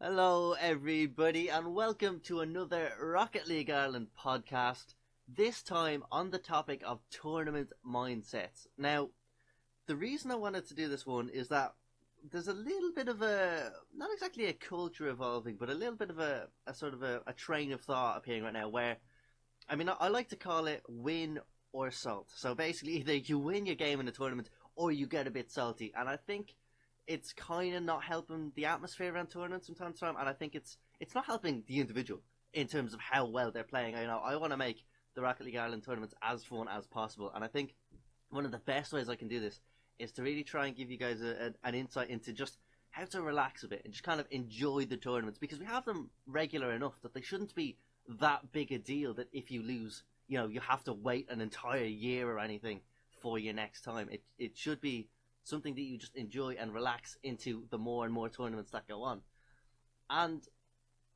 Hello, everybody, and welcome to another Rocket League Ireland podcast. This time on the topic of tournament mindsets. Now, the reason I wanted to do this one is that there's a little bit of not exactly a culture evolving, but a little bit of a sort of a train of thought appearing right now where, I like to call it win or salt. So basically, either you win your game in a tournament or you get a bit salty. And I think it's kind of not helping the atmosphere around tournaments from time to time, and I think it's not helping the individual in terms of how well they're playing. I want to make the Rocket League Ireland tournaments as fun as possible, and I think one of the best ways I can do this is to really try and give you guys an insight into just how to relax a bit and just kind of enjoy the tournaments, because we have them regular enough that they shouldn't be that big a deal that if you lose, you have to wait an entire year or anything for your next time. It should be something that you just enjoy and relax into the more and more tournaments that go on. And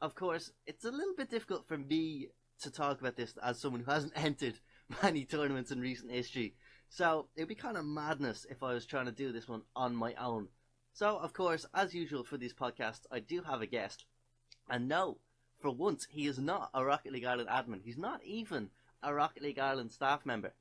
of course, it's a little bit difficult for me to talk about this as someone who hasn't entered many tournaments in recent history. So it'd be kind of madness if I was trying to do this one on my own. So, of course, as usual for these podcasts, I do have a guest. And no, for once, he is not a Rocket League Ireland admin. He's not even a Rocket League Ireland staff member.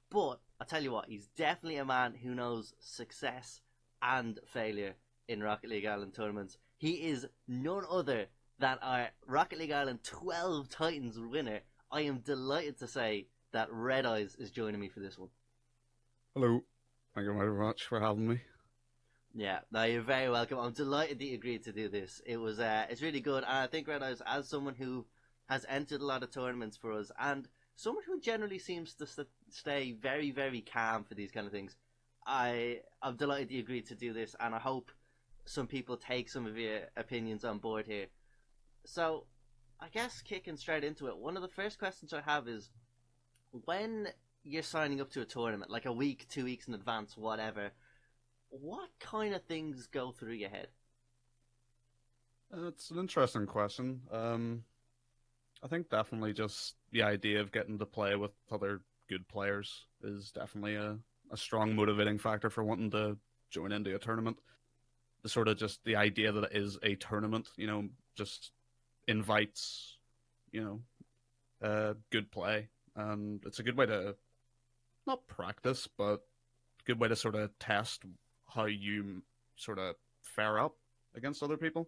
But I'll tell you what, he's definitely a man who knows success and failure in Rocket League Ireland tournaments. He is none other than our Rocket League Ireland 12 Titans winner. I am delighted to say that Redeyes is joining me for this one. Hello. Thank you very much for having me. Yeah, no, you're very welcome. I'm delighted that you agreed to do this. It's really good, and I think Redeyes, as someone who has entered a lot of tournaments for us, and someone who generally seems to stay very, very calm for these kind of things, I'm delighted you agreed to do this, and I hope some people take some of your opinions on board here. So, I guess kicking straight into it, one of the first questions I have is, when you're signing up to a tournament, like a week, 2 weeks in advance, whatever, what kind of things go through your head? It's an interesting question. I think definitely just the idea of getting to play with other good players is definitely a strong motivating factor for wanting to join into a tournament. The sort of just the idea that it is a tournament, just invites, good play. And it's a good way to not practice, but a good way to sort of test how you sort of fare up against other people.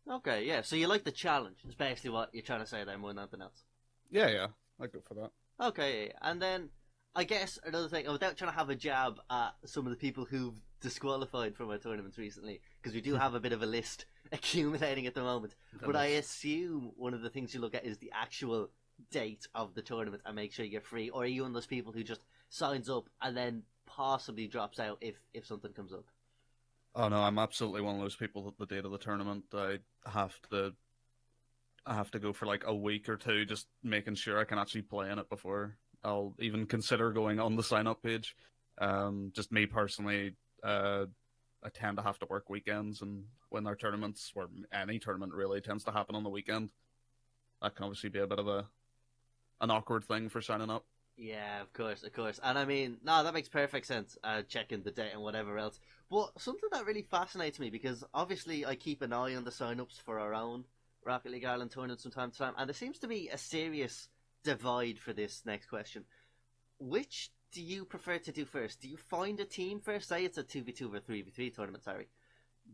Okay, yeah, so you like the challenge, is basically what you're trying to say there more than anything else. Yeah, yeah, I go for that. Okay, yeah, and then I guess another thing, without trying to have a jab at some of the people who've disqualified from our tournaments recently, because we do have a bit of a list accumulating at the moment, but I assume one of the things you look at is the actual date of the tournament and make sure you're free, or are you one of those people who just signs up and then possibly drops out if something comes up? Oh no, I'm absolutely one of those people that the date of the tournament have to I have to go for like a week or two just making sure I can actually play in it before I'll even consider going on the sign up page. Just me personally, I tend to have to work weekends, and when our tournaments, or any tournament really, tends to happen on the weekend, that can obviously be a bit of an awkward thing for signing up. Yeah, of course, of course. And I mean, no, that makes perfect sense, checking the date and whatever else. But something that really fascinates me, because obviously I keep an eye on the sign-ups for our own Rocket League Ireland tournament from time to time, and there seems to be a serious divide for this next question. Which do you prefer to do first? Do you find a team first? Say it's a 2v2 or 3v3 tournament, sorry.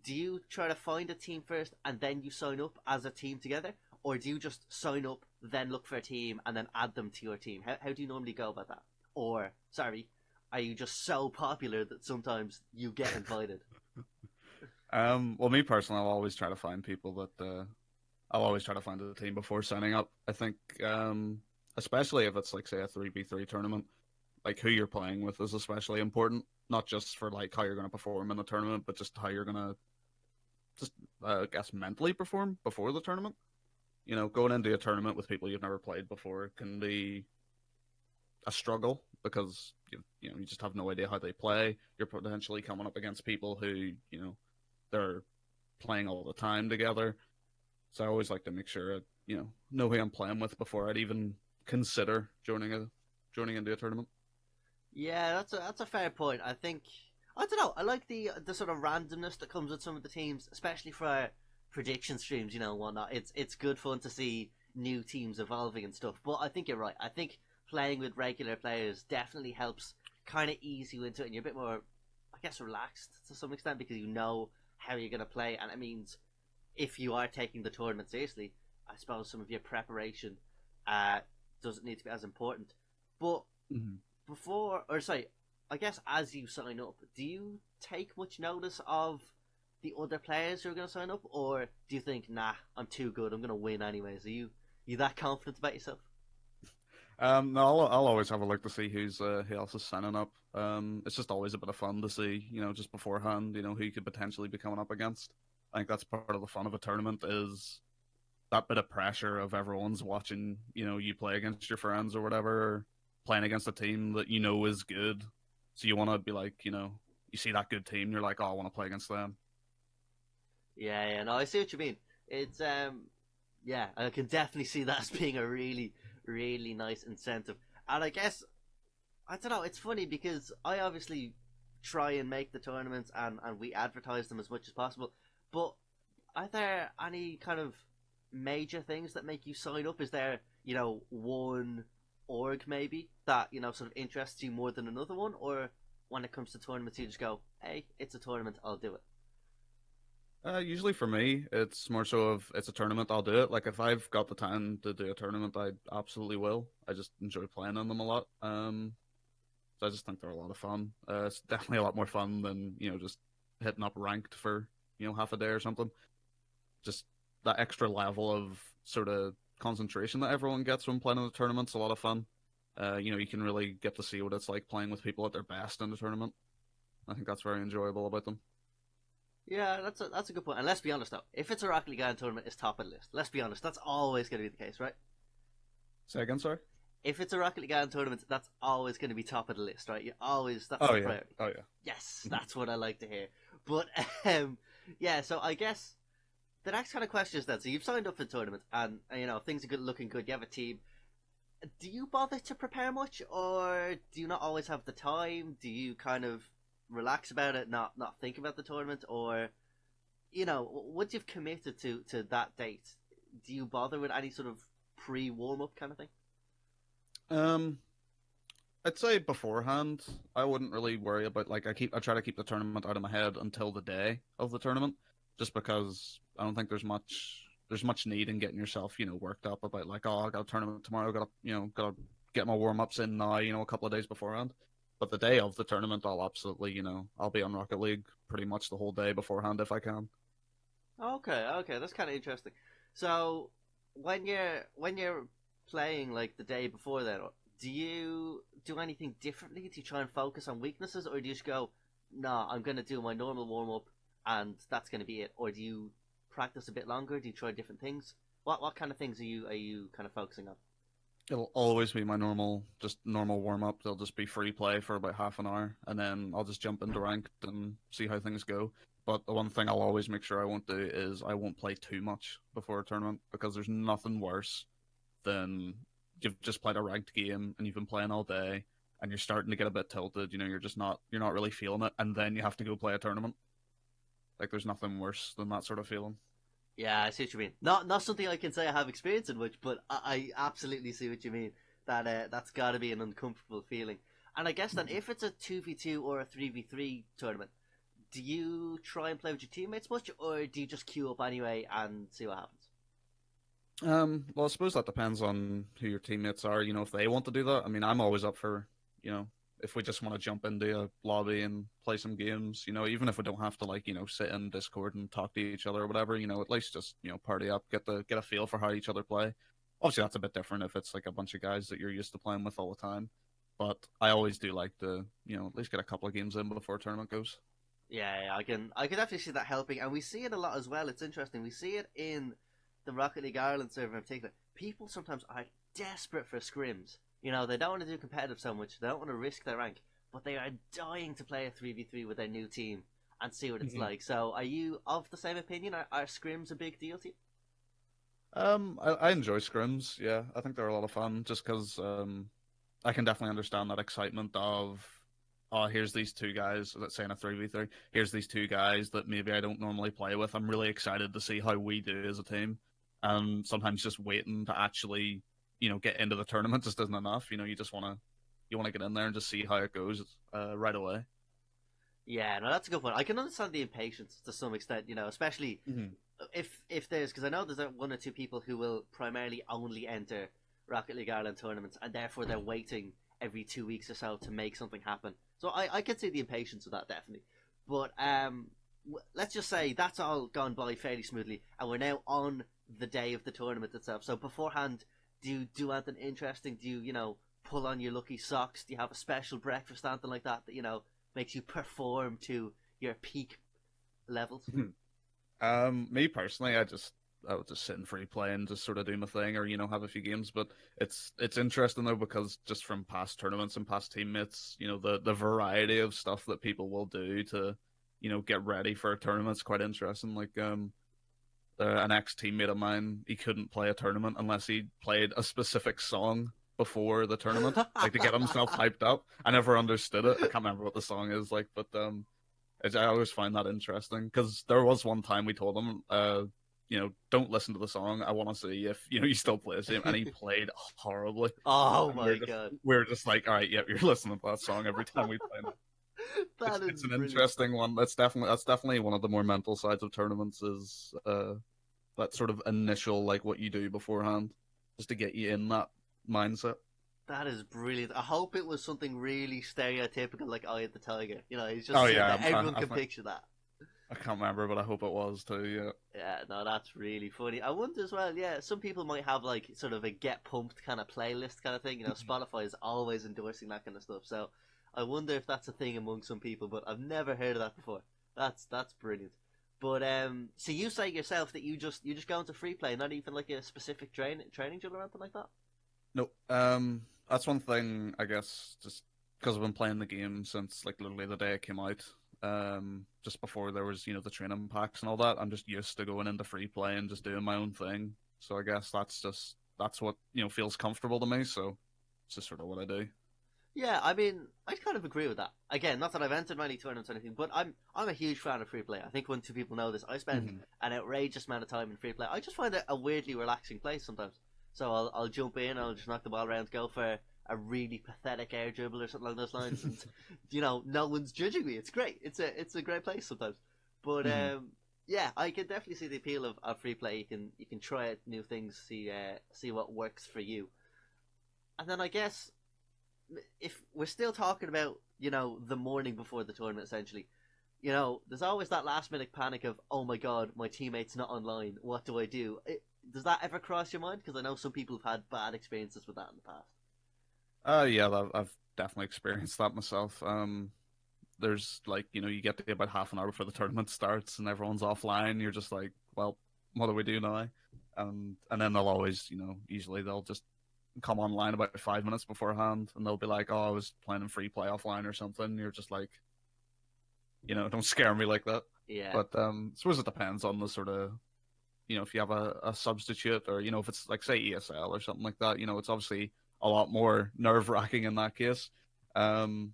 Do you try to find a team first and then you sign up as a team together? Or do you just sign up, then look for a team, and then add them to your team? How do you normally go about that? Or, sorry, are you just so popular that sometimes you get invited? Well, me personally, I'll always try to find a team before signing up. I think, especially if it's like say a 3v3 tournament, like who you're playing with is especially important. Not just for like how you're going to perform in the tournament, but just how you're going to just I guess mentally perform before the tournament. Going into a tournament with people you've never played before can be a struggle because you just have no idea how they play. You're potentially coming up against people who they're playing all the time together. So I always like to make sure know who I'm playing with before I'd even consider joining into a tournament. Yeah, that's a fair point. I think I don't know. I like the sort of randomness that comes with some of the teams, especially for prediction streams, and whatnot. It's good fun to see new teams evolving and stuff. But I think you're right. I think playing with regular players definitely helps kind of ease you into it, and you're a bit more, I guess, relaxed to some extent because you know how you're going to play, and it means if you are taking the tournament seriously, I suppose some of your preparation uh, doesn't need to be as important. But Hmm. before, or sorry, I guess as you sign up, do you take much notice of the other players who are going to sign up, or do you think, nah, I'm too good, I'm going to win anyways? Are you that confident about yourself? No, I'll always have a look to see who else is signing up. It's just always a bit of fun to see, just beforehand, who you could potentially be coming up against. I think that's part of the fun of a tournament is that bit of pressure of everyone's watching, you play against your friends or whatever, or playing against a team that you know is good. So you want to be like, you see that good team, you're like, oh, I want to play against them. Yeah, yeah, no, I see what you mean. It's yeah, I can definitely see that as being a really, really nice incentive. And I guess I don't know. It's funny because I obviously try and make the tournaments and we advertise them as much as possible. But are there any kind of major things that make you sign up? Is there one org maybe that sort of interests you more than another one, or when it comes to tournaments you just go, hey, it's a tournament, I'll do it. Usually for me, it's more so of it's a tournament, I'll do it. Like if I've got the time to do a tournament, I absolutely will. I just enjoy playing in them a lot. So I just think they're a lot of fun. It's definitely a lot more fun than just hitting up ranked for half a day or something. Just that extra level of sort of concentration that everyone gets when playing in the tournament's a lot of fun. You can really get to see what it's like playing with people at their best in the tournament. I think that's very enjoyable about them. Yeah, that's a good point. And let's be honest though, if it's a Rocket League Ireland tournament, it's top of the list. Let's be honest, that's always going to be the case, right? Say again, sorry. If it's a Rocket League Ireland tournament, that's always going to be top of the list, right? You always that's Oh the yeah, priority. oh yeah. Yes, that's what I like to hear. But yeah, so I guess the next kind of question is that so you've signed up for the tournament and things are looking good. You have a team. Do you bother to prepare much, or do you not always have the time? Do you kind of relax about it, not think about the tournament, or once you've committed to that date, do you bother with any sort of pre warm up kind of thing? Um, I'd say beforehand, I wouldn't really worry about like I try to keep the tournament out of my head until the day of the tournament, just because I don't think there's much need in getting yourself worked up about like, oh, I got a tournament tomorrow, gotta get my warm ups in now, a couple of days beforehand. But the day of the tournament, I'll absolutely I'll be on Rocket League pretty much the whole day beforehand if I can. Okay, okay, that's kind of interesting. So when you're playing like the day before that, do you do anything differently? Do you try and focus on weaknesses, or do you just go, "Nah, I'm gonna do my normal warm up, and that's gonna be it"? Or do you practice a bit longer? Do you try different things? What kind of things are you kind of focusing on? It'll always be my just normal warm up. They'll just be free play for about half an hour, and then I'll just jump into ranked and see how things go. But the one thing I'll always make sure I won't do is I won't play too much before a tournament because there's nothing worse than you've just played a ranked game and you've been playing all day and you're starting to get a bit tilted. You're not really feeling it, and then you have to go play a tournament. Like there's nothing worse than that sort of feeling. Yeah, I see what you mean. Not something I can say I have experience in much, but I absolutely see what you mean. That's got to be an uncomfortable feeling. And I guess then if it's a 2v2 or a 3v3 tournament, do you try and play with your teammates much, or do you just queue up anyway and see what happens? Well, I suppose that depends on who your teammates are. If they want to do that. I mean, I'm always up for, you know, if we just want to jump into a lobby and play some games. Even if we don't have to like, sit in Discord and talk to each other or whatever. At least just party up, get a feel for how each other play. Obviously, that's a bit different if it's like a bunch of guys that you're used to playing with all the time. But I always do like to, at least get a couple of games in before a tournament goes. Yeah, yeah, I can definitely see that helping, and we see it a lot as well. It's interesting. We see it in the Rocket League Ireland server in particular. People sometimes are desperate for scrims. They don't want to do competitive so much. They don't want to risk their rank, but they are dying to play a 3v3 with their new team and see what it's Mhm. like. So, are you of the same opinion? Are scrims a big deal to you? I enjoy scrims. Yeah, I think they're a lot of fun. Just because I can definitely understand that excitement of oh, here's these two guys, let's say in a 3v3, here's these two guys that maybe I don't normally play with. I'm really excited to see how we do as a team. And sometimes just waiting to actually, get into the tournament just isn't enough. You just want to get in there and just see how it goes right away. Yeah, no, that's a good point. I can understand the impatience to some extent, especially Mm-hmm. if there's, because I know there's one or two people who will primarily only enter Rocket League Ireland tournaments, and therefore they're waiting every 2 weeks or so to make something happen. So I can see the impatience of that, definitely. But let's just say that's all gone by fairly smoothly, and we're now on the day of the tournament itself. So beforehand, do you do anything interesting? Do you pull on your lucky socks? Do you have a special breakfast, anything like that makes you perform to your peak levels? Me personally, I would just sit in free play and just sort of do my thing, or have a few games. But it's interesting though, because just from past tournaments and past teammates, the variety of stuff that people will do to get ready for a tournament is quite interesting. Like an ex teammate of mine, he couldn't play a tournament unless he played a specific song before the tournament, like to get himself hyped up. I never understood it. I can't remember what the song is like, but I always find that interesting, because there was one time we told him, don't listen to the song. I want to see if you still play the same, and he played horribly. Oh And my god! we're just like, all right, yep, you're listening to that song every time we play it. It's an Brilliant. interesting one. That's definitely one of the more mental sides of tournaments, is that sort of initial, like, what you do beforehand, just to get you in that mindset. That is brilliant. I hope it was something really stereotypical, like Eye of the Tiger. He's just Oh sitting yeah, there. Everyone can picture that. I can't remember, but I hope it was too. Yeah. Yeah, no, that's really funny. I wonder as well, yeah, some people might have like sort of a get pumped kind of playlist kind of thing. Spotify is always endorsing that kind of stuff. So I wonder if that's a thing among some people, but I've never heard of that before. That's brilliant. But so you say yourself that you just go into free play, not even like a specific training drill or anything like that? No, that's one thing, I guess, just because I've been playing the game since like literally the day it came out. Just before there was, the training packs and all that. I'm just used to going into free play and just doing my own thing. So I guess that's what, feels comfortable to me. So it's just sort of what I do. Yeah, I mean, I kind of agree with that. Again, not that I've entered many tournaments or anything, but I'm a huge fan of free play. I think when two people know this, I spend Hmm. an outrageous amount of time in free play. I just find it a weirdly relaxing place sometimes. So I'll jump in, I'll just knock the ball around, go for a really pathetic air dribble or something along those lines, and no one's judging me. It's great. It's a great place sometimes. But Hmm. yeah, I can definitely see the appeal of free play. You can try out new things, see what works for you, and then I guess if we're still talking about the morning before the tournament, essentially, there's always that last minute panic of, oh my god, my teammate's not online, what do I do? Does that ever cross your mind? Because I know some people have had bad experiences with that in the past. Yeah, I've definitely experienced that myself. There's like, you get to about half an hour before the tournament starts and everyone's offline. You're just like, well, what do we do now? And then they'll always, usually they'll just come online about 5 minutes beforehand, and they'll be like, "Oh, I was playing in free play offline or something." You're just like, don't scare me like that. Yeah. But I suppose it depends on the sort of, if you have a substitute, or if it's like, say, ESL or something like that. It's obviously a lot more nerve wracking in that case. Um,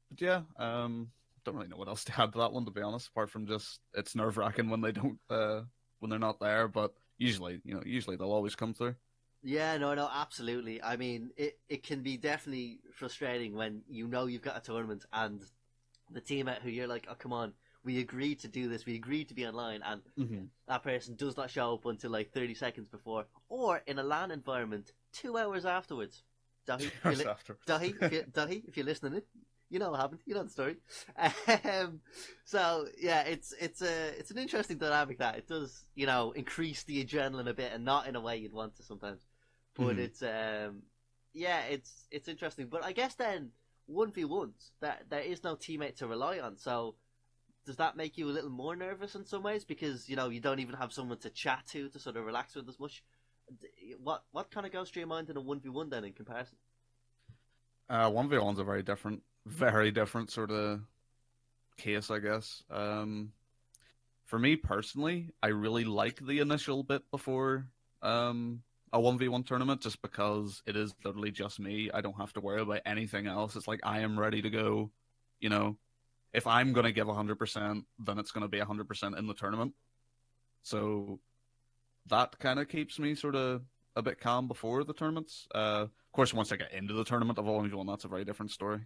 but yeah, don't really know what else to add to that one, to be honest. Apart from just it's nerve wracking when they don't when they're not there, but usually they'll always come through. Yeah, no, absolutely. I mean, it can be definitely frustrating when you've got a tournament and the teammate who you're like, oh, come on, we agreed to do this, we agreed to be online, and Mm-hmm. that person does not show up until like 30 seconds before, or in a LAN environment, 2 hours afterwards. Dahi, if you're, Years after. Dahi, if you're listening, you know what happened, you know the story. Um, so yeah, it's an interesting dynamic that it does increase the adrenaline a bit, and not in a way you'd want to sometimes. But Mhm. it's yeah, it's interesting. But I guess then 1v1s, that there is no teammate to rely on. So does that make you a little more nervous in some ways, because you don't even have someone to chat to sort of relax with as much? What kind of goes through your mind in a 1v1 then in comparison? 1v1's a very different sort of case, I guess. For me personally, I really like the initial bit before a 1v1 tournament just because it is literally just me. I don't have to worry about anything else. It's like I am ready to go. You know, if I'm going to give 100%, then it's going to be 100% in the tournament. So that kind of keeps me sort of a bit calm before the tournaments. Of course, once I get into the tournament of 1v1, that's a very different story.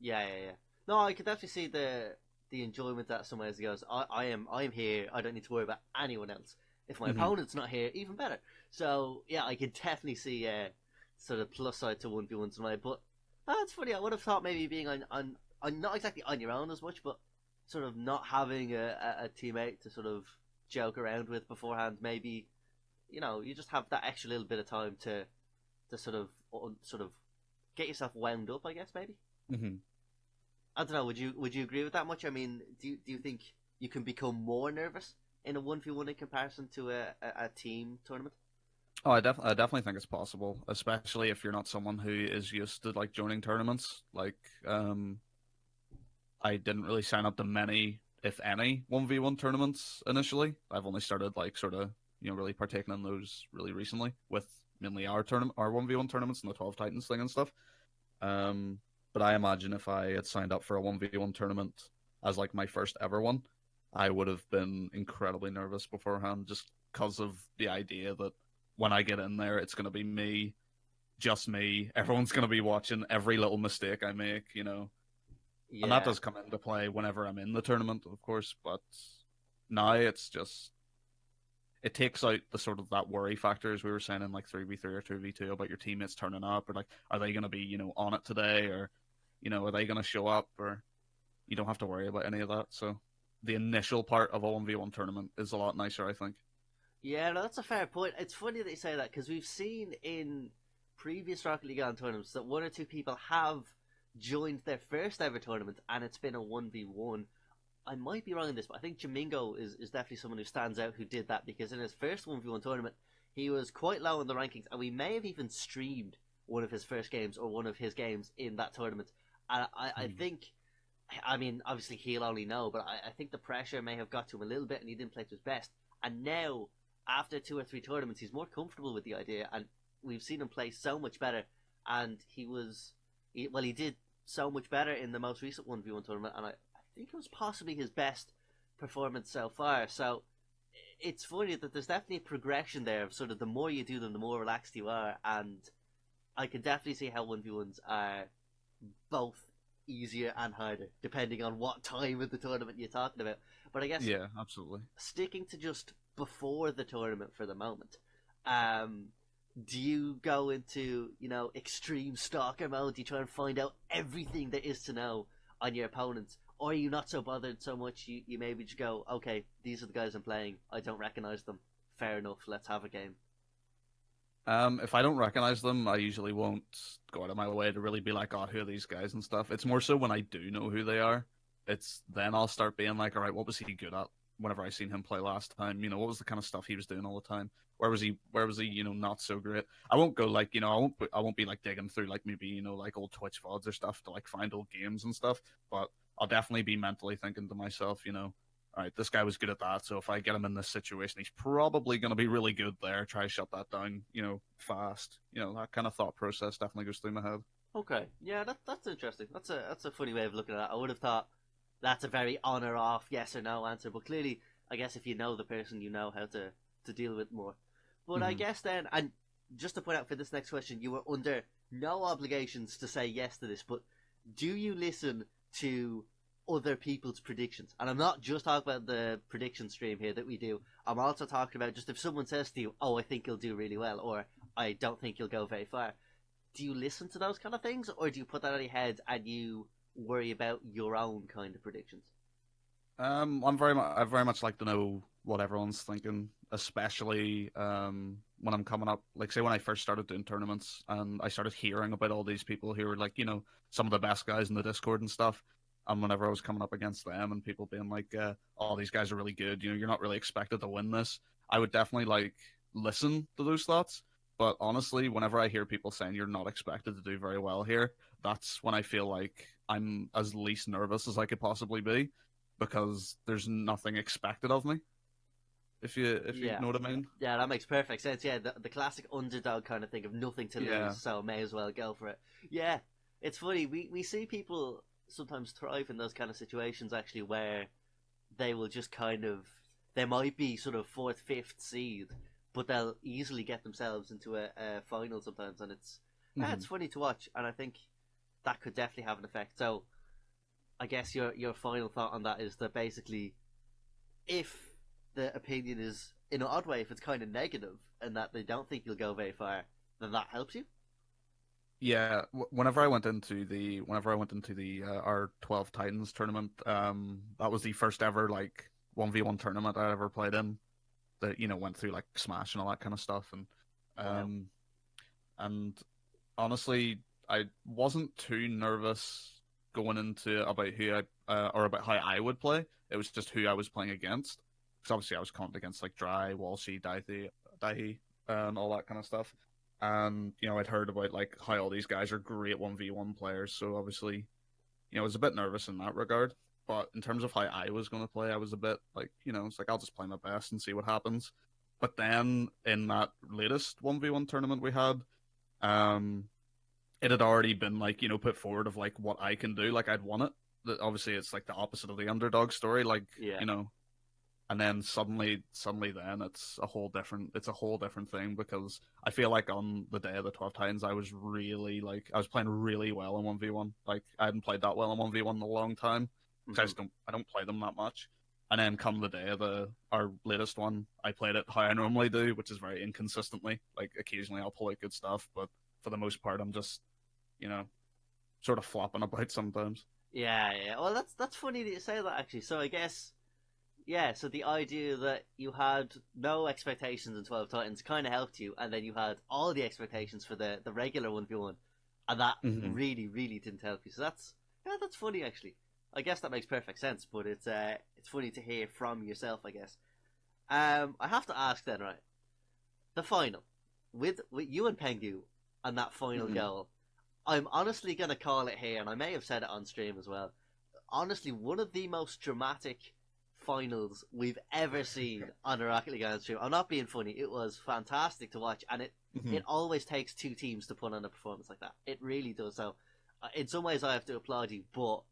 Yeah, yeah, yeah. No, I could definitely see the enjoyment that some ways goes. I'm here. I don't need to worry about anyone else. If my Hmm. opponent's not here, even better. So yeah, I could definitely see sort of plus side to 1v1 tonight. But that's funny. I would have thought maybe being on not exactly on your own as much, but sort of not having a teammate to sort of joke around with beforehand. Maybe you just have that extra little bit of time to sort of get yourself wound up. I guess maybe. Hmm. I don't know. Would you agree with that much? I mean, do you think you can become more nervous in a 1v1 in comparison to a team tournament? Oh, I definitely think it's possible, especially if you're not someone who is used to like joining tournaments. Like, I didn't really sign up to many, if any, 1v1 tournaments initially. I've only started like sort of really partaking in those really recently with mainly our 1v1 tournaments and the 12 Titans thing and stuff. Um, but I imagine if I had signed up for a 1v1 tournament as like my first ever one, I would have been incredibly nervous beforehand just because of the idea that when I get in there, it's going to be me, just me. Everyone's going to be watching every little mistake I make. And that Yeah, does come into play whenever I'm in the tournament, of course. But now it's just it takes out the sort of that worry factor as we were saying in like 3v3 or 2v2 about your teammates turning up or like are they going to be on it today or are they going to show up or you don't have to worry about any of that. So the initial part of a 1v1 tournament is a lot nicer, I think. yeah. No, that's a fair point. It's funny that you say that because we've seen in previous Rocket League on tournaments that one or two people have joined their first ever tournament and it's been a 1v1. I might be wrong in this, but I think Jamingo is definitely someone who stands out who did that because in his first 1v1 tournament, he was quite low in the rankings, and we may have even streamed one of his first games or one of his games in that tournament. And I Mm. think, I mean, obviously he'll only know, but I think the pressure may have got to him a little bit and he didn't play to his best. And now, after two or three tournaments, he's more comfortable with the idea, and we've seen him play so much better. And he did so much better in the most recent 1v1 tournament, and I think it was possibly his best performance so far. So it's funny that there's definitely a progression there of sort of the more you do them, the more relaxed you are, and I can definitely see how 1v1s are both easier and harder depending on what time of the tournament you're talking about. But I guess Yeah, absolutely. sticking to just before the tournament for the moment, um, do you go into extreme stalker mode? Do you try and find out everything there is to know on your opponents, or are you not so bothered so much? You maybe just go, okay, these are the guys I'm playing. I don't recognize them. Fair enough. Let's have a game. If I don't recognize them, I usually won't go out of my way to really be like, oh, who are these guys and stuff. It's more so when I do know who they are. It's then I'll start being like, all right, what was he good at? Whenever I seen him play last time, what was the kind of stuff he was doing all the time? Where was he? Where was he? Not so great. I won't go like, I won't be like digging through like maybe like old Twitch VODs or stuff to like find old games and stuff. But I'll definitely be mentally thinking to myself, all right, this guy was good at that, so if I get him in this situation, he's probably going to be really good there. Try to shut that down, fast. That kind of thought process definitely goes through my head. Okay, yeah, that's interesting. That's a funny way of looking at it. I would have thought that's a very on or off, yes or no answer, but clearly, I guess if you know the person, you know how to deal with it more. But I Hmm. guess then, and just to point out for this next question, you were under no obligations to say yes to this, but do you listen to other people's predictions? And I'm not just talking about the prediction stream here that we do. I'm also talking about just if someone says to you, "Oh, I think he'll do really well," or "I don't think he'll go very far." Do you listen to those kind of things, or do you put that on your head and you worry about your own kind of predictions? I very much like to know what everyone's thinking, especially when I'm coming up. Like, say when I first started doing tournaments, and I started hearing about all these people who were like, some of the best guys in the Discord and stuff. And whenever I was coming up against them, and people being like, "Oh, these guys are really good," you're not really expected to win this. I would definitely like listen to those thoughts. But honestly, whenever I hear people saying you're not expected to do very well here, that's when I feel like I'm as least nervous as I could possibly be because there's nothing expected of me. if you Yeah. know what I mean. Yeah, that makes perfect sense. Yeah, the classic underdog kind of thing of nothing to Yeah. lose, so may as well go for it. Yeah, it's funny. We see people sometimes thrive in those kind of situations actually where they will just kind of they might be sort of fourth, fifth seed, but they'll easily get themselves into a final sometimes, and it's Hmm. funny to watch, and I think that could definitely have an effect. So I guess your final thought on that is that basically, if the opinion is in an odd way, if it's kind of negative and that they don't think you'll go very far, then that helps you. Yeah, whenever I went into the our 12 Titans tournament, that was the first ever like 1v1 tournament I ever played in that went through like Smash and all that kind of stuff, Wow. um and honestly I wasn't too nervous going into about who I or about how I would play. It was just who I was playing against, because obviously I was coming against like Dry, Walshy, Daihi, and all that kind of stuff. And I'd heard about like how all these guys are great 1v1 players, so obviously I was a bit nervous in that regard. But in terms of how I was going to play, I was a bit like, it's like I'll just play my best and see what happens. But then in that latest 1v1 tournament we had, um, it had already been like, put forward of like what I can do, like I'd won it. That obviously it's like the opposite of the underdog story, like, Yeah. and then suddenly then it's a whole different thing, because I feel like on the day of the 12 Titans I was playing really well in 1v1. Like I hadn't played that well in 1v1 in a long time, Hmm. because I don't play them that much. And then come the day of our latest one, I played it how I normally do, which is very inconsistently. Like occasionally I'll pull out good stuff, but for the most part I'm just, you know, sort of flopping about sometimes. Yeah, yeah. Well, that's funny that you say that actually. So I guess yeah. So the idea that you had no expectations in 12 Titans kind of helped you, and then you had all the expectations for the regular 1v1, and that Hmm. really didn't help you. So that's funny actually. I guess that makes perfect sense, but it's funny to hear from yourself, I guess. I have to ask then, right? The final with you and Pengu and that final Hmm. goal. I'm honestly gonna call it here, and I may have said it on stream as well. Honestly, one of the most dramatic finals we've ever seen on a Rocket League Island stream. I'm not being funny. It was fantastic to watch, and it Hmm. it always takes two teams to put on a performance like that. It really does. So, in some ways, I have to applaud you, but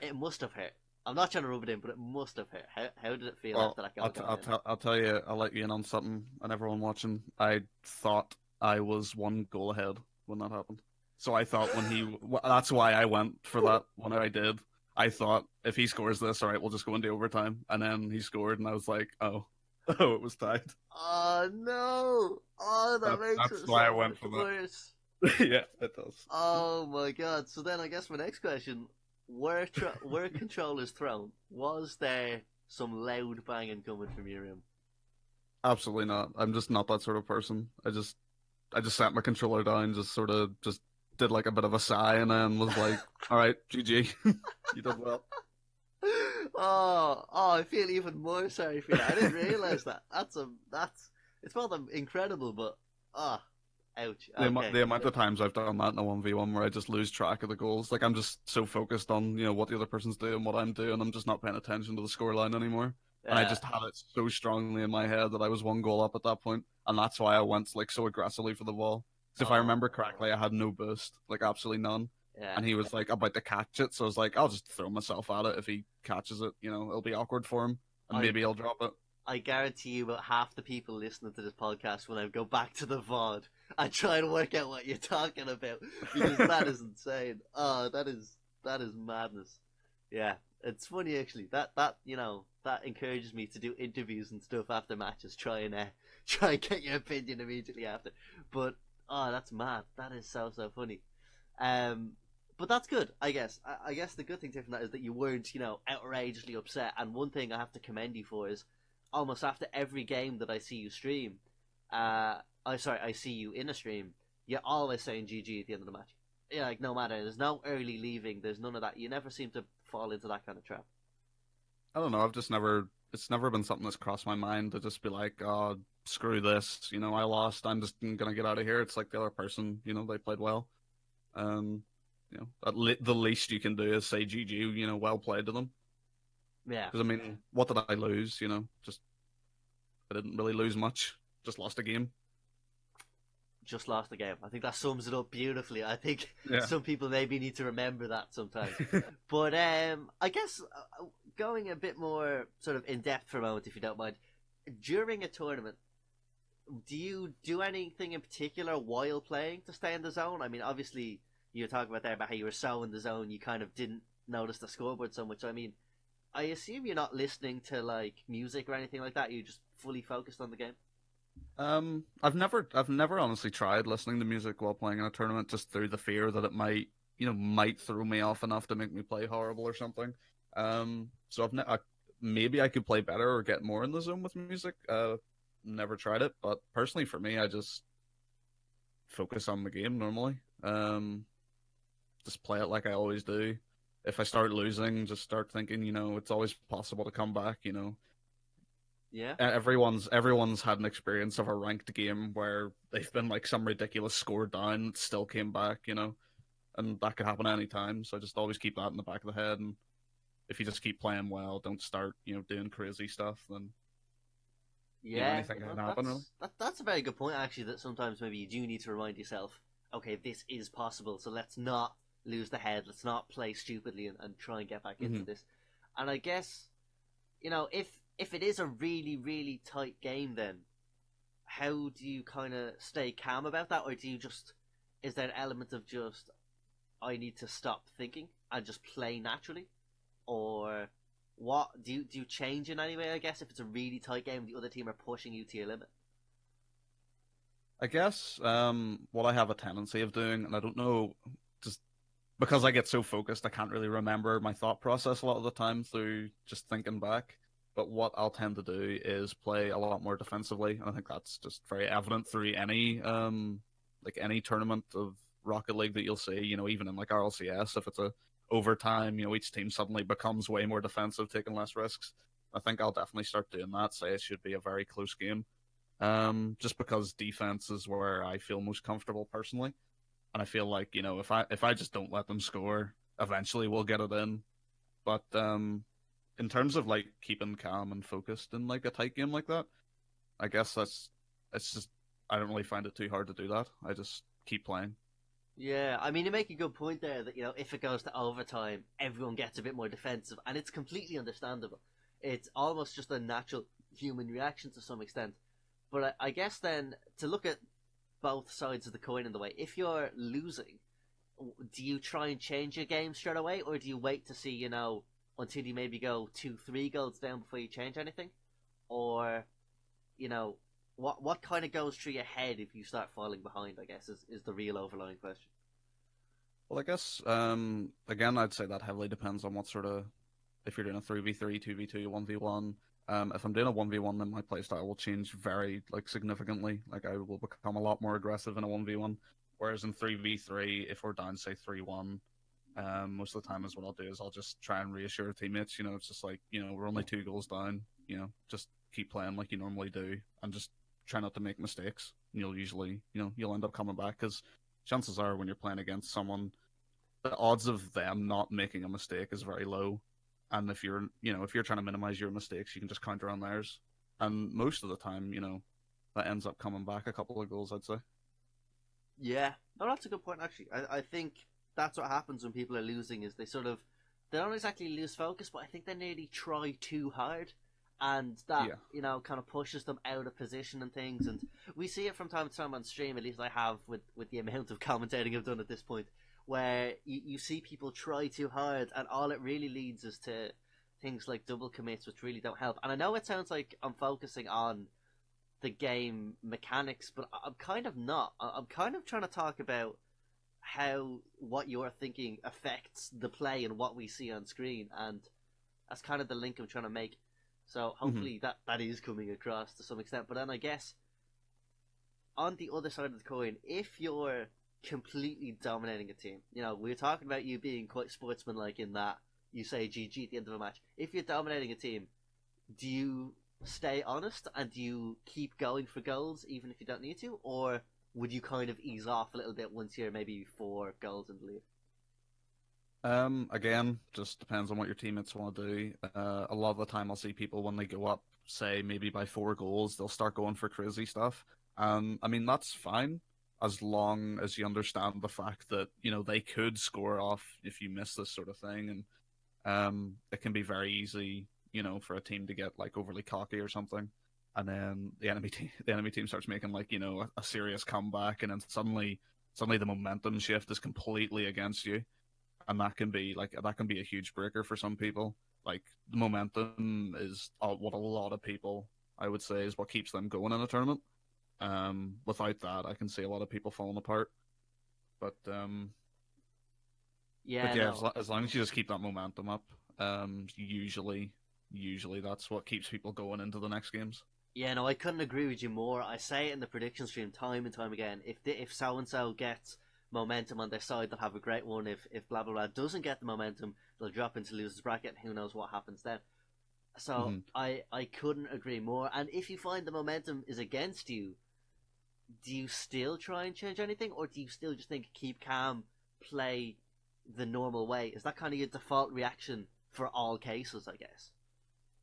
it must have hurt. I'm not trying to rub it in, but it must have hurt. How did it feel Well, after that goal I'll, t- going I'll, in? tell I'll tell you, I'll let you in on something, and everyone watching. I thought I was one goal ahead when that happened. So I thought that's why I went for that when I did. I thought if he scores this, all right, we'll just go into overtime. And then he scored, and I was like, oh, oh, it was tied. Oh no! Oh, that makes That's it why I so went much for worse. that. Yeah, it does. Oh my god! So then, I guess my next question: were controllers thrown? Was there some loud banging coming from your room? Absolutely not. I'm just not that sort of person. I just sat my controller down, just sort of just did like a bit of a sigh, and then was like, all right, GG, you did well. Oh, I feel even more sorry for you. I didn't realize that. That's it's both incredible, but ah, ouch. Okay, The amount of times I've done that in a 1v1 where I just lose track of the goals. Like I'm just so focused on, what the other person's doing, what I'm doing, I'm just not paying attention to the scoreline anymore. And I uh, just had it so strongly in my head that I was one goal up at that point, and that's why I went like so aggressively for the ball. Because if I remember oh, correctly, I had no boost, like absolutely none. yeah. And he was like about to catch it, so I was like, I'll just throw myself at it. If he catches it, it'll be awkward for him, and I maybe he'll drop it. I guarantee you about half the people listening to this podcast when I go back to the VOD and try to work out what you're talking about because that is insane. Oh, that is madness. Yeah, it's funny actually. That encourages me to do interviews and stuff after matches. Try and get your opinion immediately after. But oh, that's mad. That is so funny. Um, but that's good, I guess. I guess the good thing from that is that you weren't, outrageously upset. And one thing I have to commend you for is almost after every game that I see you stream, I see you in a stream, you're always saying GG at the end of the match. Yeah, like no matter, there's no early leaving, there's none of that. You never seem to fall into that kind of trap. I don't know. It's never been something that's crossed my mind to just be like, oh, screw this. I lost. I'm just gonna get out of here. It's like the other person, they played well. Um, the least you can do is say GG. Well played to them. Yeah, Because I mean, what did I lose? Just I didn't really lose much. Just lost a game. Just lost the game. I think that sums it up beautifully. I think Yeah. some people maybe need to remember that sometimes. But I guess going a bit more sort of in depth for a moment, if you don't mind, during a tournament, do you do anything in particular while playing to stay in the zone? I mean, obviously, you were talking about there about how you were so in the zone, you kind of didn't notice the scoreboard so much. I mean, I assume you're not listening to like music or anything like that. You're just fully focused on the game. I've never honestly tried listening to music while playing in a tournament, just through the fear that it might, might throw me off enough to make me play horrible or something. So maybe I could play better or get more in the zone with music. Never tried it, but personally for me, I just focus on the game normally. Just play it like I always do. If I start losing, just start thinking, it's always possible to come back. Yeah. Everyone's had an experience of a ranked game where they've been like some ridiculous score down, still came back, and that could happen any time. So I just always keep that in the back of the head, and if you just keep playing well, don't start, doing crazy stuff, then Yeah, anything can happen really. that's a very good point actually. That sometimes maybe you do need to remind yourself, okay, this is possible. So let's not lose the head. Let's not play stupidly and try and get back into this. And I guess if it is a really really tight game, then how do you kind of stay calm about that, or do you just is there an element of just I need to stop thinking and just play naturally, or what do you change in any way? I guess if it's a really tight game, the other team are pushing you to your limit. I guess what I have a tendency of doing, and I don't know, just because I get so focused, I can't really remember my thought process a lot of the time through just thinking back. But what I'll tend to do is play a lot more defensively, and I think that's just very evident through any tournament of Rocket League that you'll see. Even in like RLCS, if it's a overtime, each team suddenly becomes way more defensive, taking less risks. I think I'll definitely start doing that. Say it should be a very close game, just because defense is where I feel most comfortable personally, and I feel like if I just don't let them score, eventually we'll get it in. But in terms of like keeping calm and focused in like a tight game like that, I guess it's just I don't really find it too hard to do that. I just keep playing. Yeah, I mean, you make a good point there that if it goes to overtime, everyone gets a bit more defensive, and it's completely understandable. It's almost just a natural human reaction to some extent. But I guess then to look at both sides of the coin in the way, if you're losing, do you try and change your game straight away, or do you wait to see until you maybe go 2-3 goals down before you change anything, or you know what kind of goes through your head if you start falling behind? I guess is the real overlying question. Well, I guess again, I'd say that heavily depends on what sort of if you're doing a 3v3, 2v2, 1v1. If I'm doing a 1v1, then my playstyle will change very significantly. Like I will become a lot more aggressive in a 1v1. Whereas in 3v3, if we're down say 3-1, most of the time is what I'll do is I'll just try and reassure teammates. It's just like we're only 2 goals down. Just keep playing like you normally do, and just try not to make mistakes. You'll usually you'll end up coming back because chances are when you're playing against someone, the odds of them not making a mistake is very low. And if you're trying to minimize your mistakes, you can just counter on theirs. And most of the time, that ends up coming back a couple of goals, I'd say. Yeah, no, that's a good point. Actually, I think that's what happens when people are losing is they don't exactly lose focus, but I think they nearly try too hard, and that kind of pushes them out of position and things. And we see it from time to time on stream. At least I have with the amount of commentating I've done at this point, where you see people try too hard, and all it really leads is to things like double commits, which really don't help. And I know it sounds like I'm focusing on the game mechanics, but I'm kind of not. I'm kind of trying to talk about how what you're thinking affects the play and what we see on screen, and that's kind of the link I'm trying to make. So hopefully that is coming across to some extent. But then I guess on the other side of the coin, if you're completely dominating a team, we're talking about you being quite sportsmanlike in that you say GG at the end of a match. If you're dominating a team, do you stay honest and do you keep going for goals even if you don't need to, or would you kind of ease off a little bit once you're maybe 4 goals in the lead? Again, just depends on what your teammates want to do. A lot of the time, I'll see people when they go up say maybe by 4 goals, they'll start going for crazy stuff. I mean, that's fine as long as you understand the fact that, they could score off if you miss this sort of thing. And it can be very easy, for a team to get like overly cocky or something. And then the enemy team starts making like, a serious comeback, and then suddenly the momentum shift is completely against you. And that can be a huge breaker for some people. Like, the momentum is what a lot of people, I would say, is what keeps them going in a tournament. Without that, I can see a lot of people falling apart. But Yeah, yeah, no. as long as you just keep that momentum up, usually that's what keeps people going into the next games. Yeah, no, I couldn't agree with you more. I say it in the prediction stream time and time again. If so and so gets momentum on their side, they'll have a great one. If blah blah blah doesn't get the momentum, they'll drop into losers bracket. Who knows what happens then? So Hmm. I couldn't agree more. And if you find the momentum is against you, do you still try and change anything, or do you still just think keep calm, play the normal way? Is that kind of your default reaction for all cases? I guess.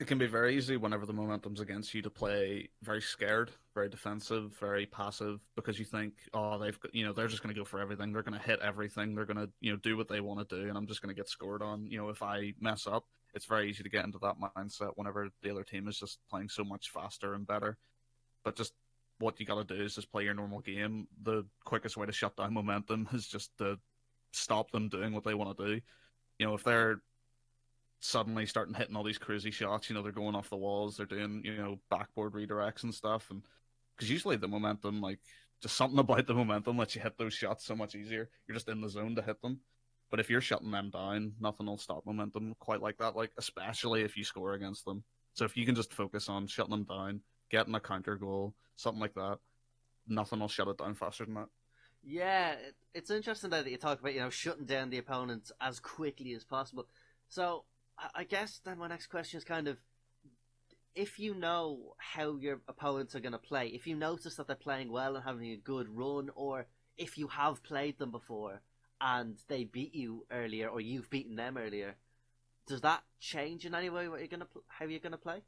It can be very easy whenever the momentum's against you to play very scared, very defensive, very passive, because you think, oh, they're just going to go for everything. They're going to hit everything. They're going to, do what they want to do, and I'm just going to get scored on. If I mess up, it's very easy to get into that mindset whenever the other team is just playing so much faster and better. But just what you got to do is just play your normal game. The quickest way to shut down momentum is just to stop them doing what they want to do. If they're suddenly starting hitting all these crazy shots. They're going off the walls. They're doing, backboard redirects and stuff. And because usually the momentum, like, just something about the momentum lets you hit those shots so much easier. You're just in the zone to hit them. But if you're shutting them down, nothing will stop momentum quite like that. Like, especially if you score against them. So if you can just focus on shutting them down, getting a counter goal, something like that, nothing will shut it down faster than that. Yeah, it's interesting that you talk about shutting down the opponents as quickly as possible. So I guess then my next question is kind of, if you know how your opponents are going to play, if you notice that they're playing well and having a good run, or if you have played them before and they beat you earlier, or you've beaten them earlier, does that change in any way how you're gonna play?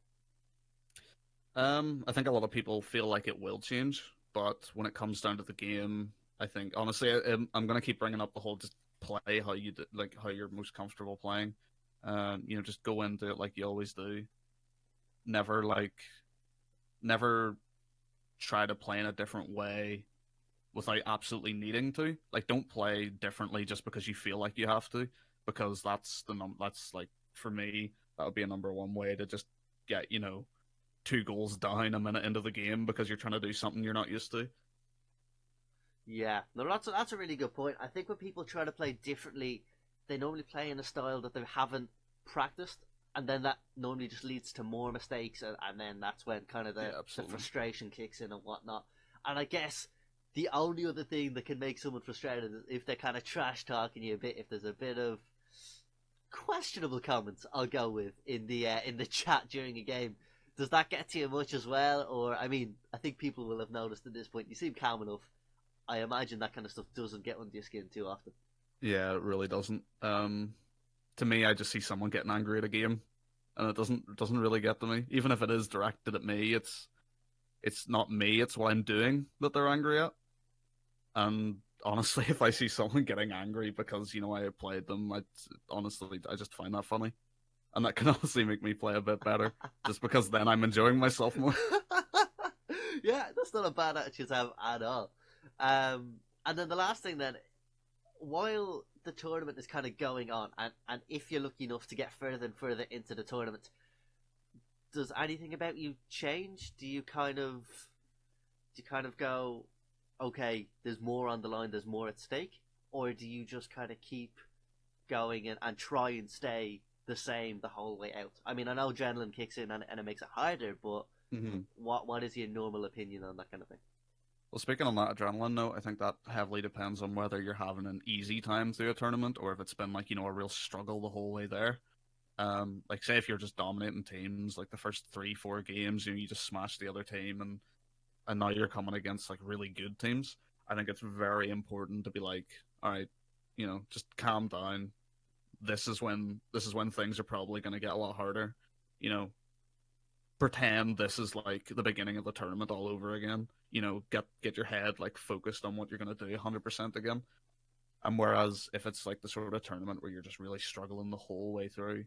I think a lot of people feel like it will change, but when it comes down to the game, I think honestly, I'm gonna keep bringing up the whole just play how you do, like how you're most comfortable playing. Just go into it like you always do. Never never try to play in a different way without absolutely needing to. Like, don't play differently just because you feel like you have to, because that's like, for me, that would be a number one way to just get 2 goals down a minute into the game because you're trying to do something you're not used to. Yeah, no, that's a really good point. I think when people try to play differently, they normally play in a style that they haven't practiced, and then that normally just leads to more mistakes, and then that's when kind of Yeah, the absolutely. frustration kicks in and whatnot. And I guess the only other thing that can make someone frustrated is if they're kind of trash talking you a bit, if there's a bit of questionable comments, I'll go with in the chat during a game. Does that get to you much as well? Or I mean, I think people will have noticed at this point. You seem calm enough. I imagine that kind of stuff doesn't get under your skin too often. Yeah, it really doesn't. To me, I just see someone getting angry at a game, and it doesn't really get to me. Even if it is directed at me, it's not me. It's what I'm doing that they're angry at. And honestly, if I see someone getting angry because I played them, I just find that funny, and that can honestly make me play a bit better, just because then I'm enjoying myself more. Yeah, that's not a bad attitude to have at all. And then the last thing then, while the tournament is kind of going on, and if you're lucky enough to get further and further into the tournament, does anything about you change? Do you kind of go, okay, there's more on the line, there's more at stake, or do you just kind of keep going and try and stay the same the whole way out? I mean, I know adrenaline kicks in and it makes it harder, but Hmm. what is your normal opinion on that kind of thing? Well, speaking on that adrenaline note, I think that heavily depends on whether you're having an easy time through a tournament or if it's been like, a real struggle the whole way there. Like, say if you're just dominating teams, like the first 3, 4 games, you just smash the other team, and now you're coming against like really good teams. I think it's very important to be like, all right, just calm down. This is when things are probably going to get a lot harder. You know, pretend this is like the beginning of the tournament all over again. You know, get your head like focused on what you're gonna do 100% again. And whereas if it's like the sort of tournament where you're just really struggling the whole way through,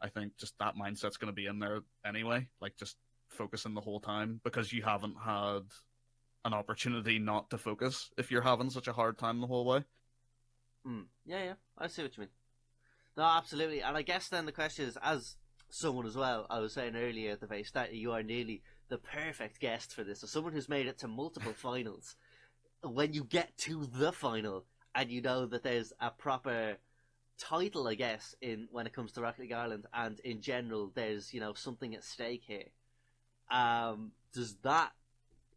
I think just that mindset's gonna be in there anyway. Like just focusing the whole time because you haven't had an opportunity not to focus if you're having such a hard time the whole way. Yeah, yeah, I see what you mean. No, absolutely. And I guess then the question is, as someone as well, I was saying earlier at the very start, you are nearly the perfect guest for this. So someone who's made it to multiple finals, when you get to the final and you know that there's a proper title, I guess, in when it comes to Rocket League Ireland and in general, there's something at stake here. Does that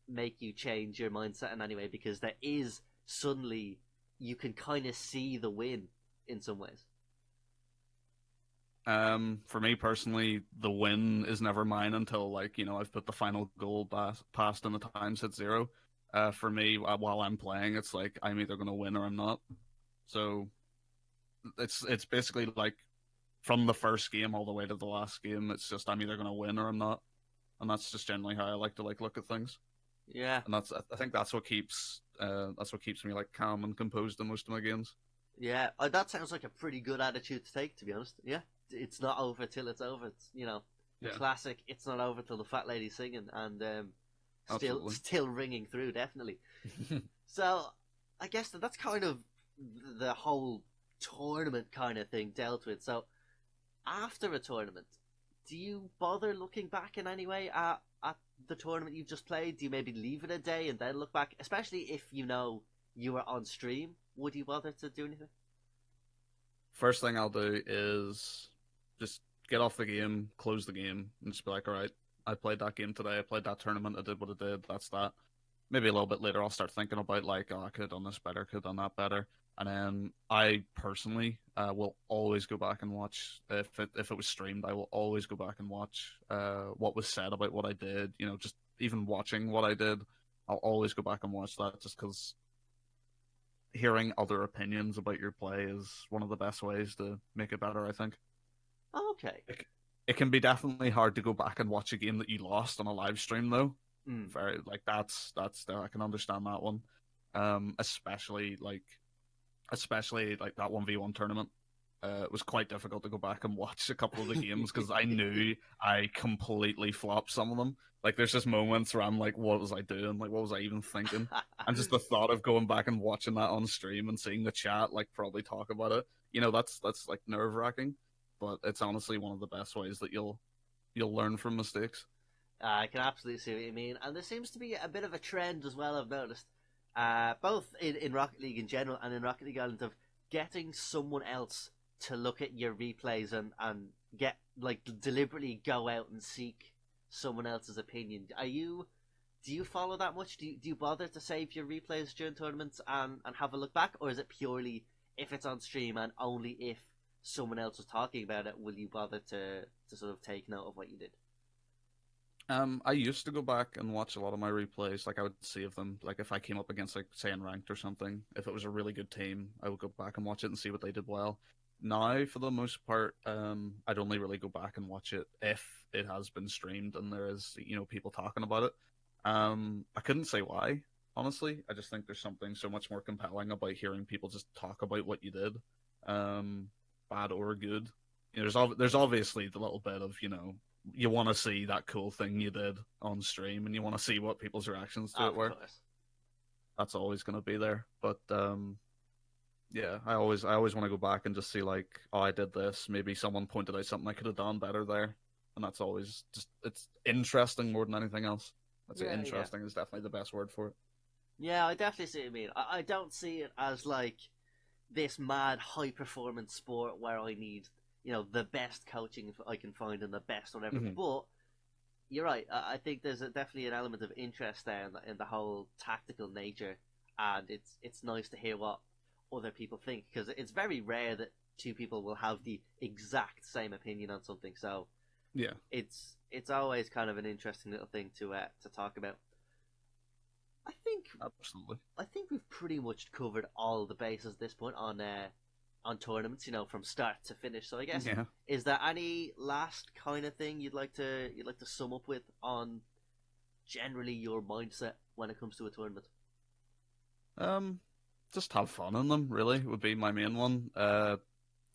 make you change your mindset in any way? Because there is suddenly you can kind of see the win in some ways. For me personally, the win is never mine until I've put the final goal past and the time's hit zero. For me, while I'm playing, it's like I'm either gonna win or I'm not. So it's basically like from the first game all the way to the last game, it's just I'm either gonna win or I'm not, and that's just generally how I like to look at things. Yeah, And I think that's what keeps me like calm and composed in most of my games. yeah. That sounds like a pretty good attitude to take, to be honest. Yeah, it's not over till it's over. It's the Yeah, classic. It's not over till the fat lady's singing, and still absolutely. still ringing through, definitely. So I guess that's kind of the whole tournament kind of thing dealt with. So after a tournament, do you bother looking back in any way at the tournament you've just played? Do you maybe leave it a day and then look back? Especially if you were on stream, would you bother to do anything? First thing I'll do is just get off the game, close the game, and just be like, all right, I played that game today, I played that tournament, I did what I did, that's that. Maybe a little bit later I'll start thinking about like, oh, I could have done this better, could have done that better. And then I personally will always go back and watch if it was streamed. I will always go back and watch what was said about what I did. You know, just even watching what I did, I'll always go back and watch that just because hearing other opinions about your play is one of the best ways to make it better. I think Okay. it can be definitely hard to go back and watch a game that you lost on a live stream though. Mm. Very like that's I can understand that one. Especially like that 1v1 tournament. It was quite difficult to go back and watch a couple of the games because I knew I completely flopped some of them. Like, there's just moments where I'm like, what was I doing? Like, what was I even thinking? And just the thought of going back and watching that on stream and seeing the chat, like, probably talk about it, that's like nerve wracking. But it's honestly one of the best ways that you'll learn from mistakes. I can absolutely see what you mean, and there seems to be a bit of a trend as well. I've noticed, both in Rocket League in general and in Rocket League Ireland, of getting someone else to look at your replays and get like deliberately go out and seek someone else's opinion. Do you follow that much? Do you bother to save your replays during tournaments and have a look back, or is it purely if it's on stream and only if someone else was talking about it will you bother to sort of take note of what you did? I used to go back and watch a lot of my replays. Like I would save them. Like if I came up against like say in ranked or something, if it was a really good team, I would go back and watch it and see what they did well. Now, for the most part, I'd only really go back and watch it if it has been streamed and there is people talking about it. I couldn't say why. Honestly, I just think there's something so much more compelling about hearing people just talk about what you did, bad or good. There's obviously the little bit of you want to see that cool thing you did on stream and you want to see what people's reactions to it Of were. course. That's always going to be there. But yeah, I always want to go back and just see like, oh, I did this. Maybe someone pointed out something I could have done better there, and that's always just it's interesting more than anything else. I'd say Yeah, yeah. interesting is definitely the best word for it. Yeah, I definitely see what you mean. I don't see it as like this mad high performance sport where I need, the best coaching I can find and the best whatever. Hmm. But you're right. I think there's definitely an element of interest there in the whole tactical nature, and it's nice to hear what other people think because it's very rare that two people will have the exact same opinion on something. So Yeah, it's always kind of an interesting little thing to talk about. I think absolutely. I think we've pretty much covered all the bases at this point on on tournaments, from start to finish. So I guess, Yeah. is there any last kind of thing you'd like to sum up with on generally your mindset when it comes to a tournament? Um, just have fun in them. Really, would be my main one. I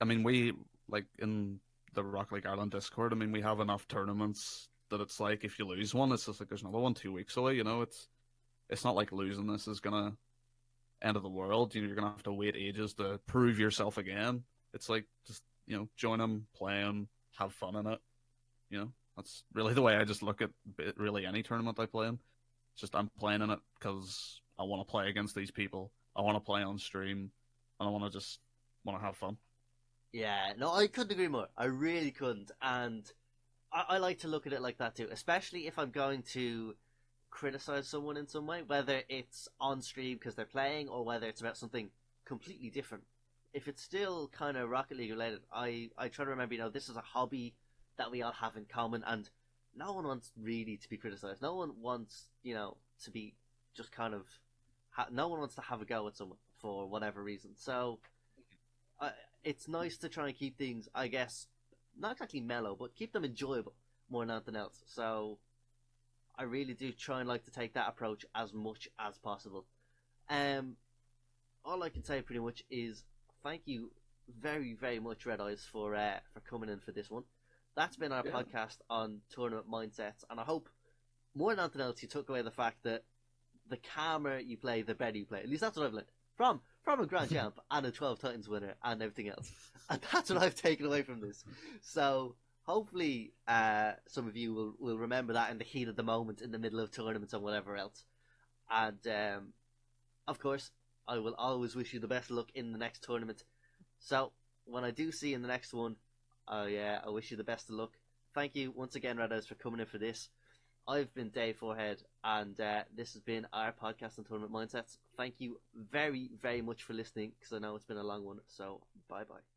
mean, we like in the Rock League Ireland Discord. I mean, we have enough tournaments that it's like if you lose one, it's just like there's another one 2 weeks away. It's not like losing this is gonna end of the world. You're gonna have to wait ages to prove yourself again. It's like just join them, play them, have fun in it. That's really the way I just look at really any tournament I play in. It's just I'm playing in it because I want to play against these people. I want to play on stream, and I want to have fun. Yeah, no, I couldn't agree more. I really couldn't, and I like to look at it like that too, especially if I'm going to criticize someone in some way, whether it's on stream because they're playing or whether it's about something completely different. If it's still kind of Rocket League related, I try to remember, this is a hobby that we all have in common, and no one wants really to be criticized. No one wants, to be just kind of. No one wants to have a go at someone for whatever reason. So it's nice to try and keep things, I guess, not exactly mellow, but keep them enjoyable more than anything else. So I really do try and like to take that approach as much as possible. Um, all I can say pretty much is thank you very, very much, Redeyes, for coming in for this one. That's been our Yeah. podcast on tournament mindsets, and I hope more than anything else you took away the fact that the calmer you play, the better you play. At least that's what I've learned from a Grand Champ and a 12 Titans winner and everything else. And that's what I've taken away from this. So hopefully some of you will remember that in the heat of the moment in the middle of tournaments and whatever else. And of course, I will always wish you the best of luck in the next tournament. So when I do see you in the next one, I wish you the best of luck. Thank you once again, Redeyes, for coming in for this. I've been Dave Forehead, and this has been our podcast on tournament mindsets. Thank you very, very much for listening, because I know it's been a long one. So, bye-bye.